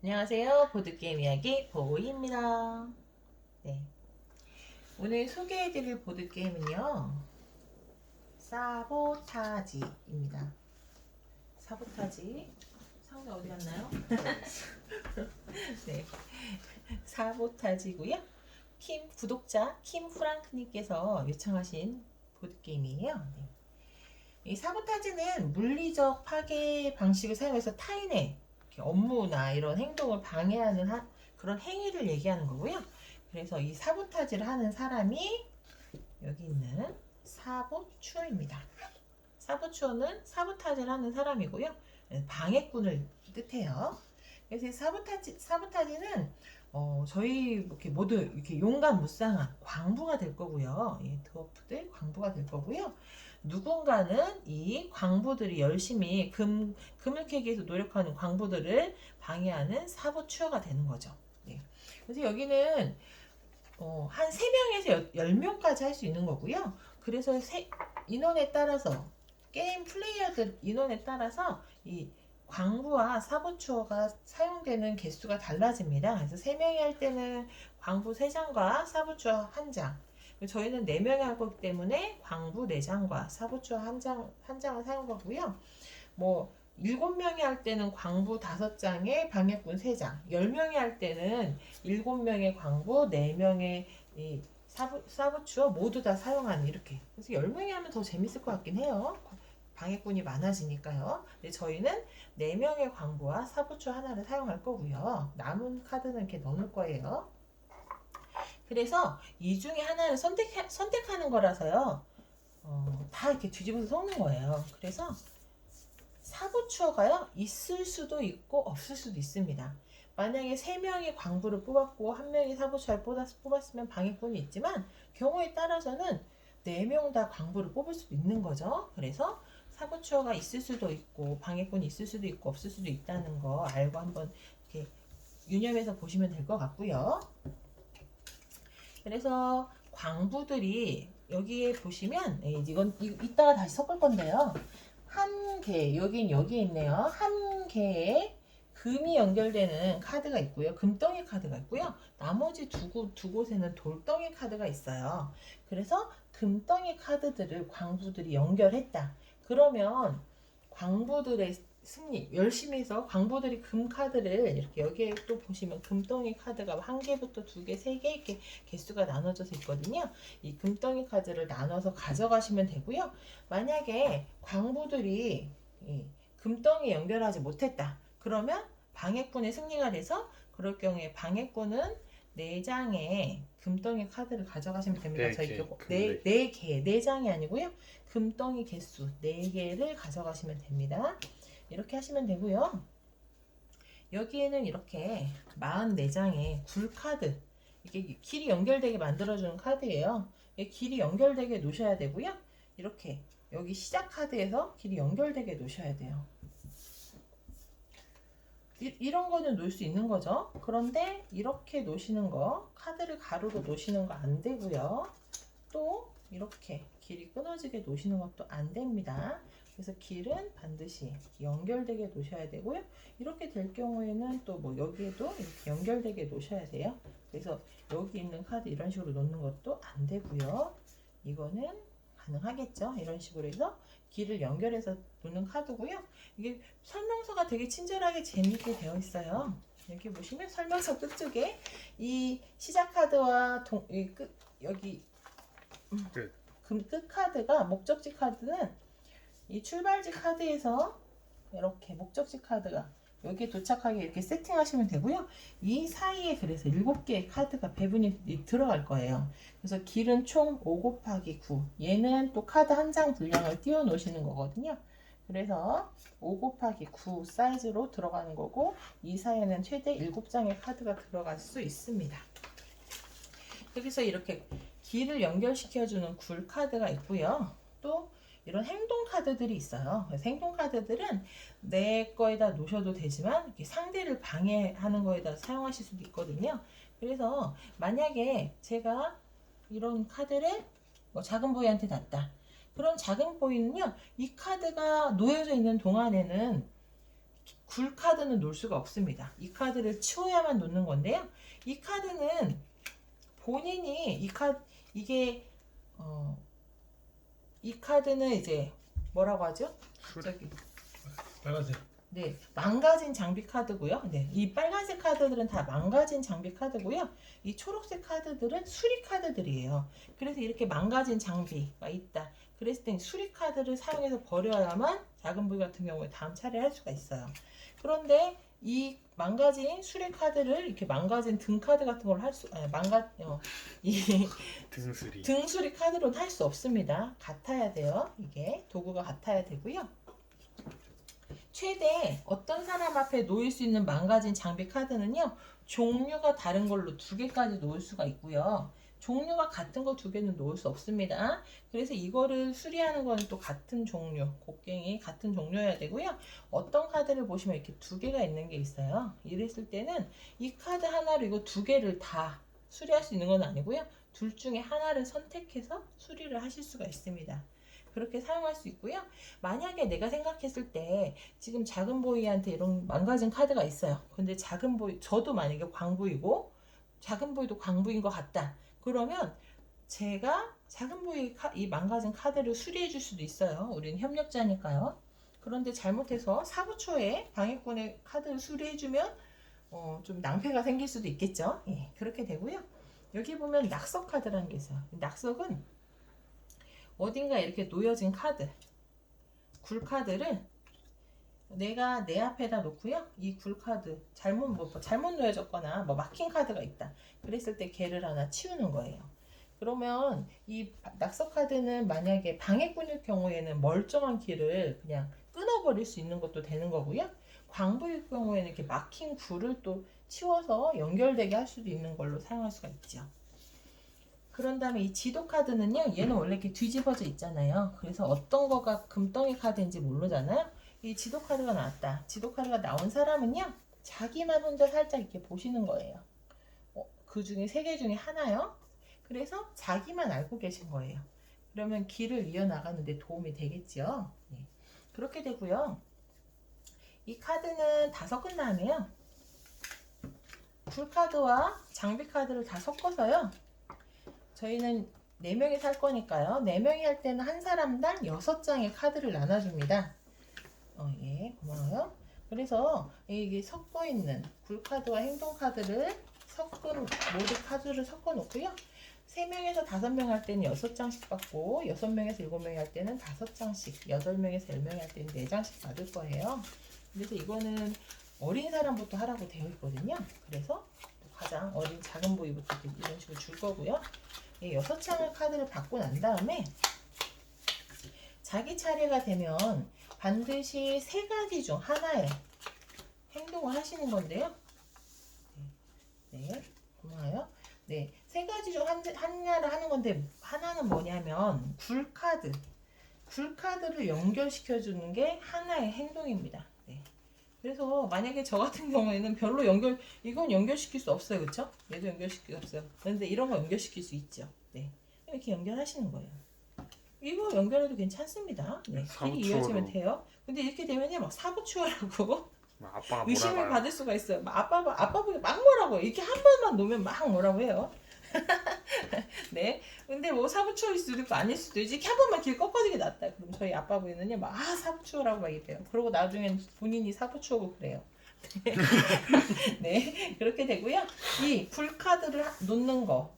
안녕하세요. 보드게임 이야기 보이입니다. 네. 오늘 소개해드릴 보드게임은요. 사보타지입니다. 사보타지. 상자 어디 갔나요? 네. 사보타지고요. 구독자 킴 프랑크님께서 요청하신 보드게임이에요. 네. 이 사보타지는 물리적 파괴 방식을 사용해서 타인의 업무나 이런 행동을 방해하는 그런 행위를 얘기하는 거고요. 그래서 이 사보타지를 하는 사람이 여기 있는 사보추어입니다. 사보추어는 사보타지를 하는 사람이고요. 방해꾼을 뜻해요. 그래서 이 사보타지는 저희 이렇게 모두 이렇게 용감무쌍한 광부가 될 거고요. 예, 드워프들 광부가 될 거고요. 누군가는 이 광부들이 열심히 금을 캐기 위해서 노력하는 광부들을 방해하는 사보추어가 되는 거죠. 네. 그래서 여기는 한 3명에서 10명까지 할 수 있는 거고요. 그래서 인원에 따라서 게임 플레이어들 인원에 따라서 이 광부와 사보추어가 사용되는 개수가 달라집니다. 그래서 3명이 할 때는 광부 3장과 사보추어 1장. 저희는 4명이 하기 때문에 광부 4장과 사보추어 1장을 사용하고요. 뭐 7명이 할 때는 광부 5장에 방해꾼 3장, 10명이 할 때는 7명의 광부, 4명의 이 사부추어 모두 다 사용하는 이렇게. 그래서 10명이 하면 더 재밌을 것 같긴 해요. 방해꾼이 많아지니까요. 근데 저희는 4명의 광부와 사부추어 하나를 사용할 거고요. 남은 카드는 이렇게 넣을 거예요. 그래서 이 중에 하나를 선택하는 거라서요. 다 이렇게 뒤집어서 섞는 거예요. 그래서 사부추어가요, 있을 수도 있고 없을 수도 있습니다. 만약에 3명이 광부를 뽑았고 1명이 사부추어를 뽑았으면 방해꾼이 있지만 경우에 따라서는 4명 다 광부를 뽑을 수도 있는 거죠. 그래서 사부추어가 있을 수도 있고 방해꾼이 있을 수도 있고 없을 수도 있다는 거 알고 한번 이렇게 유념해서 보시면 될 것 같고요. 그래서 광부들이 여기에 보시면 이건 이따가 다시 섞을 건데요. 한 개, 여기에 있네요. 한 개에 금이 연결되는 카드가 있고요. 금덩이 카드가 있고요. 나머지 두 곳에는 돌덩이 카드가 있어요. 그래서 금덩이 카드들을 광부들이 연결했다. 그러면 광부들의 승리, 열심히 해서 광부들이 금 카드를 이렇게 여기에 또 보시면 금덩이 카드가 1개부터 2개, 3개 이렇게 개수가 나눠져서 있거든요. 이 금덩이 카드를 나눠서 가져가시면 되고요. 만약에 광부들이 이 금덩이 연결하지 못했다. 그러면 방해꾼의 승리가 돼서 그럴 경우에 방해꾼은 4장의 금덩이 카드를 가져가시면 됩니다. 저희 네 개, 4장이 아니고요. 금덩이 개수 4개를 가져가시면 됩니다. 이렇게 하시면 되고요. 여기에는 이렇게 44장의 굴카드, 이게 길이 연결되게 만들어주는 카드예요. 길이 연결되게 놓으셔야 되고요. 이렇게 여기 시작 카드에서 길이 연결되게 놓으셔야 돼요. 이런 거는 놓을 수 있는 거죠. 그런데 이렇게 놓으시는 거, 카드를 가로로 놓으시는 거 안 되고요. 또 이렇게 길이 끊어지게 놓으시는 것도 안 됩니다. 그래서 길은 반드시 연결되게 놓으셔야 되고요. 이렇게 될 경우에는 또 뭐 여기에도 이렇게 연결되게 놓으셔야 돼요. 그래서 여기 있는 카드 이런 식으로 놓는 것도 안 되고요. 이거는 가능하겠죠. 이런 식으로 해서 길을 연결해서 놓는 카드고요. 이게 설명서가 되게 친절하게 재밌게 되어 있어요. 여기 보시면 설명서 끝쪽에 이 시작 카드와 여기 끝 카드가 목적지 카드는 이 출발지 카드에서 이렇게 목적지 카드가 여기에 도착하게 이렇게 세팅하시면 되고요. 이 사이에 그래서 7개의 카드가 배분이 들어갈 거예요. 그래서 길은 총 5 곱하기 9. 얘는 또 카드 한 장 분량을 띄워 놓으시는 거거든요. 그래서 5 곱하기 9 사이즈로 들어가는 거고 이 사이에는 최대 7장의 카드가 들어갈 수 있습니다. 여기서 이렇게 길을 연결시켜주는 굴 카드가 있고요. 또 이런 행동 카드들이 있어요. 그래서 행동 카드들은 내 거에다 놓으셔도 되지만 이렇게 상대를 방해하는 거에다 사용하실 수도 있거든요. 그래서 만약에 제가 이런 카드를 뭐 작은 보이한테 놨다. 그런 작은 보이는요, 이 카드가 놓여져 있는 동안에는 굴 카드는 놓을 수가 없습니다. 이 카드를 치워야만 놓는 건데요. 이 카드는 본인이 이게 이 카드는 이제 뭐라고 하죠? 저기 빨간색. 네, 망가진 장비 카드고요. 네, 이 빨간색 카드들은 다 망가진 장비 카드고요. 이 초록색 카드들은 수리 카드들이에요. 그래서 이렇게 망가진 장비가 있다. 그랬을 땐 수리 카드를 사용해서 버려야만 작은 부위 같은 경우에 다음 차례 할 수가 있어요. 그런데 이 망가진 수리 카드를 이렇게 망가진 등 카드 같은 걸 이 등수리. 등수리 카드로는 할 수 없습니다. 같아야 돼요. 이게 도구가 같아야 되고요. 최대 어떤 사람 앞에 놓일 수 있는 망가진 장비 카드는요, 종류가 다른 걸로 2개까지 놓을 수가 있고요. 종류가 같은 거 2개는 놓을 수 없습니다. 그래서 이거를 수리하는 거는 또 같은 종류, 곡괭이 같은 종류여야 되고요. 어떤 카드를 보시면 이렇게 2개가 있는 게 있어요. 이랬을 때는 이 카드 하나로 이거 2개를 다 수리할 수 있는 건 아니고요. 둘 중에 하나를 선택해서 수리를 하실 수가 있습니다. 그렇게 사용할 수 있고요. 만약에 내가 생각했을 때 지금 작은 보이한테 이런 망가진 카드가 있어요. 근데 작은 보이, 저도 만약에 광부이고 작은 보이도 광부인 것 같다. 그러면 제가 작은 보이 이 망가진 카드를 수리해 줄 수도 있어요. 우리는 협력자니까요. 그런데 잘못해서 사부초에 방해꾼의 카드를 수리해 주면 좀 낭패가 생길 수도 있겠죠. 예, 그렇게 되고요. 여기 보면 낙석 카드라는 게 있어요. 낙석은 어딘가 이렇게 놓여진 카드, 굴 카드를 내가 내 앞에다 놓고요. 이 굴 카드 잘못 놓여졌거나 막힌 카드가 있다. 그랬을 때 걔를 하나 치우는 거예요. 그러면 이 낙서 카드는 만약에 방해꾼일 경우에는 멀쩡한 길을 그냥 끊어버릴 수 있는 것도 되는 거고요. 광부일 경우에는 이렇게 막힌 굴을 또 치워서 연결되게 할 수도 있는 걸로 사용할 수가 있죠. 그런 다음에 이 지도 카드는요, 얘는 원래 이렇게 뒤집어져 있잖아요. 그래서 어떤 거가 금덩이 카드인지 모르잖아요. 이 지도 카드가 나왔다. 지도 카드가 나온 사람은요, 자기만 혼자 살짝 이렇게 보시는 거예요. 그 중에 3개 중에 하나요. 그래서 자기만 알고 계신 거예요. 그러면 길을 이어나가는데 도움이 되겠죠. 네. 그렇게 되고요. 이 카드는 다 섞은 다음에요, 굴카드와 장비카드를 다 섞어서요, 저희는 4명이 살 거니까요. 4명이 할 때는 한 사람당 6장의 카드를 나눠줍니다. 예, 고마워요. 그래서 이게 섞어 있는 굴카드와 행동카드를 모두 카드를 섞어 놓고요. 3명에서 5명 할 때는 6장씩 받고, 6명에서 7명이 할 때는 5장씩, 8명에서 10명이 할 때는 4장씩 받을 거예요. 그래서 이거는 어린 사람부터 하라고 되어 있거든요. 그래서 가장 어린 작은 부위부터 이런 식으로 줄 거고요. 6장의 카드를 받고 난 다음에 자기 차례가 되면 반드시 3가지 중 하나의 행동을 하시는 건데요. 네, 고마워요. 네, 3가지 중 하나를 하는 건데, 하나는 뭐냐면 굴카드를 연결시켜 주는 게 하나의 행동입니다. 네. 그래서 만약에 저 같은 경우에는 별로 이건 연결시킬 수 없어요. 그쵸? 얘도 연결시킬 수 없어요. 그런데 이런 거 연결시킬 수 있죠. 네. 이렇게 연결하시는 거예요. 이거 연결해도 괜찮습니다. 네. 길이 이어지면 돼요. 근데 이렇게 되면요, 막 사부추어라고 아빠가 의심을 뭐라고요? 받을 수가 있어요. 아빠 보기 막 뭐라고 해요. 이렇게 한 번만 놓으면 막 뭐라고 해요. 네. 근데 뭐 사부추어일 수도 있고 아닐 수도 있지. 이렇게 한 번만 길 꺾어지게 놨다. 그럼 저희 아빠 보이는요, 막 사부추어라고 막 이래요. 그러고 나중엔 본인이 사부추어고 그래요. 네, 그렇게 되고요. 이 굴카드를 놓는 거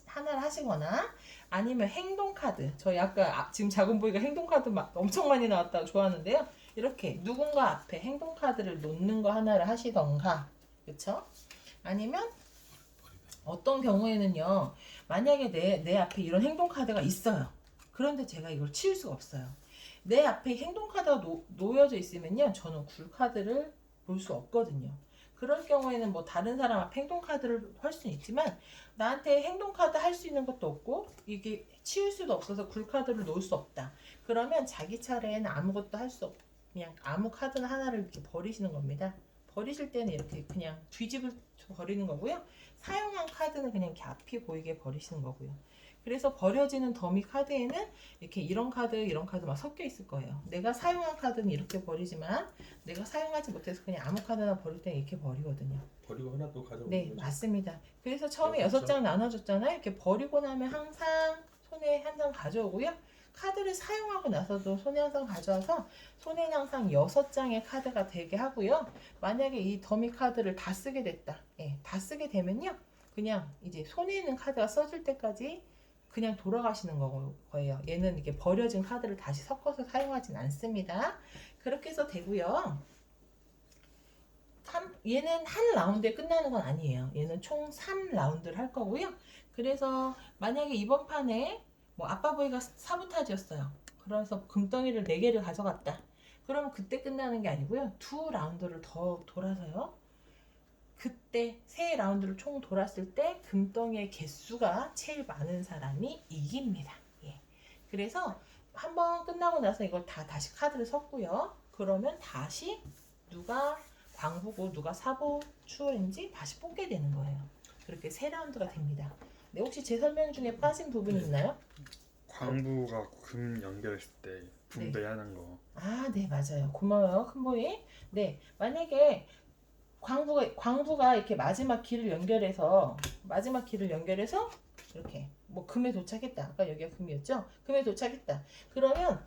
하나를 하시거나, 아니면 행동카드, 저희 아까 지금 작은 보이가 행동카드 막 엄청 많이 나왔다고 좋아하는데요. 이렇게 누군가 앞에 행동카드를 놓는 거 하나를 하시던가, 그쵸? 아니면 어떤 경우에는요, 만약에 내 앞에 이런 행동카드가 있어요. 그런데 제가 이걸 치울 수가 없어요. 내 앞에 행동카드가 놓여져 있으면요, 저는 굴카드를 볼 수 없거든요. 그럴 경우에는 뭐 다른 사람 앞에 행동카드를 할 수는 있지만, 나한테 행동카드 할 수 있는 것도 없고 이게 치울 수도 없어서 굴카드를 놓을 수 없다. 그러면 자기 차례에는 아무것도 할 수 없고 그냥 아무 카드나 하나를 이렇게 버리시는 겁니다. 버리실 때는 이렇게 그냥 뒤집어 버리는 거고요. 사용한 카드는 그냥 이렇게 앞이 보이게 버리시는 거고요. 그래서 버려지는 더미 카드에는 이렇게 이런 카드 막 섞여 있을 거예요. 내가 사용한 카드는 이렇게 버리지만 내가 사용하지 못해서 그냥 아무 카드나 버릴 때는 이렇게 버리거든요. 버리고 하나 또 가져오는 네, 거죠. 맞습니다. 그래서 처음에 그렇죠. 6장 나눠줬잖아요. 이렇게 버리고 나면 항상 손에 한 장 가져오고요. 카드를 사용하고 나서도 손에 한 장 가져와서 손에는 항상 6장의 카드가 되게 하고요. 만약에 이 더미 카드를 다 쓰게 됐다. 예, 다 쓰게 되면요. 그냥 이제 손에 있는 카드가 써질 때까지 그냥 돌아가시는 거예요. 얘는 이렇게 버려진 카드를 다시 섞어서 사용하진 않습니다. 그렇게 해서 되고요. 얘는 한 라운드에 끝나는 건 아니에요. 얘는 총 3라운드를 할 거고요. 그래서 만약에 이번 판에 뭐 아빠 보이가 사보타지였어요. 그래서 금덩이를 4개를 가져갔다. 그러면 그때 끝나는 게 아니고요. 2라운드를 더 돌아서요. 그때 3라운드를 총 돌았을 때 금덩이의 개수가 제일 많은 사람이 이깁니다. 예. 그래서 한번 끝나고 나서 이걸 다시 카드를 섞고요. 그러면 다시 누가 광부고 누가 사보 추월인지 다시 뽑게 되는 거예요. 그렇게 3라운드가 됩니다. 네, 혹시 제 설명 중에 빠진 부분이 있나요? 광부가 금 연결했을 때 분배하는 거. 아, 네, 맞아요. 고마워요, 큰보이. 네, 만약에 광부가 이렇게 마지막 길을 연결해서 이렇게 뭐 금에 도착했다. 아까 여기가 금이었죠? 금에 도착했다. 그러면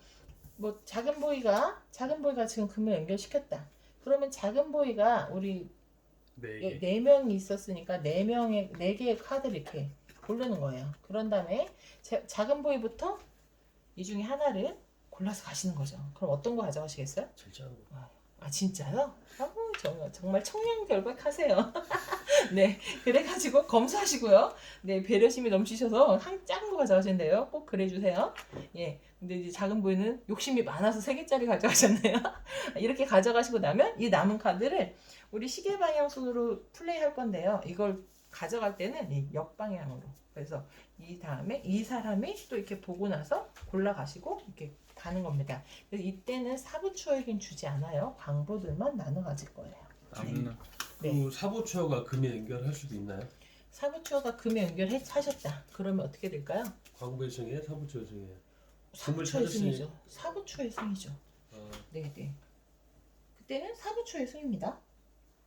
뭐 작은 보이가 지금 금을 연결시켰다. 그러면 작은 보이가 우리 네 개. 4명이 있었으니까 4개의 카드를 이렇게 고르는 거예요. 그런 다음에 작은 보이부터 이 중에 하나를 골라서 가시는 거죠. 그럼 어떤 거 가져가시겠어요? 제일 작은 거. 아, 진짜요? 정말 청량결백하세요. 네, 그래가지고 검소하시고요. 네, 배려심이 넘치셔서 한 작은 거 가져가신대요. 꼭 그래주세요. 예, 근데 이제 작은 보이는 욕심이 많아서 3개짜리 가져가셨네요. 이렇게 가져가시고 나면 이 남은 카드를 우리 시계 방향으로 플레이할 건데요. 이걸 가져갈 때는 이 역방향으로. 그래서 이 다음에 이 사람이 또 이렇게 보고 나서 골라가시고 이렇게 가는 겁니다. 그래서 이때는 사부추어에겐 주지 않아요. 광부들만 나눠 가질 거예요. 남는 네. 그 사보추어가 금에 연결할 수도 있나요? 사부추어가 금에 연결하셨다. 그러면 어떻게 될까요? 광부의 승이에요? 사보추어의 승이에요? 사부추어의 찾았으니- 승이죠. 사부추어의 승이죠. 어, 네네. 그때는 사부추어의 승입니다.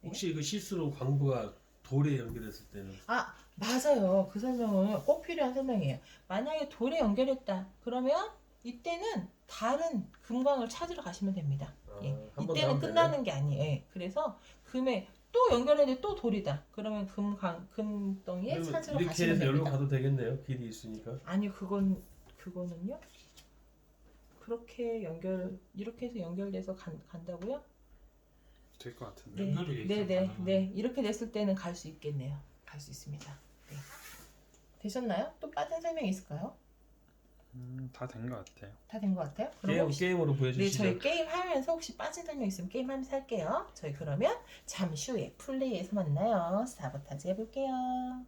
혹시 그 실수로 광부가 돌에 연결했을 때는 아, 맞아요. 그 설명은 꼭 필요한 설명이에요. 만약에 돌에 연결했다. 그러면 이때는 다른 금광을 찾으러 가시면 됩니다. 예. 한번 이때는 더 끝나는 게 아니에요. 예. 그래서 금에 또 연결했는데 또 돌이다. 그러면 금덩이에 그러면 찾으러 이렇게 가시면 해서 열로 됩니다. 가도 되겠네요. 길이 있으니까. 아니요, 그거는요. 이렇게 해서 연결돼서 간다고요? 될 것 같은데. 네, 연결이 네, 있어요, 네, 가능하면. 네. 이렇게 됐을 때는 갈 수 있겠네요. 갈 수 있습니다. 네. 되셨나요? 또 빠진 설명이 있을까요? 다 된 것 같아요. 다 된 것 같아요? 그럼 혹시 게임으로 네, 보여주시죠. 저희 게임 하면서 혹시 빠진 설명 있으면 게임 하면서 할게요. 저희 그러면 잠시 후에 플레이에서 만나요. 사보타지 해볼게요.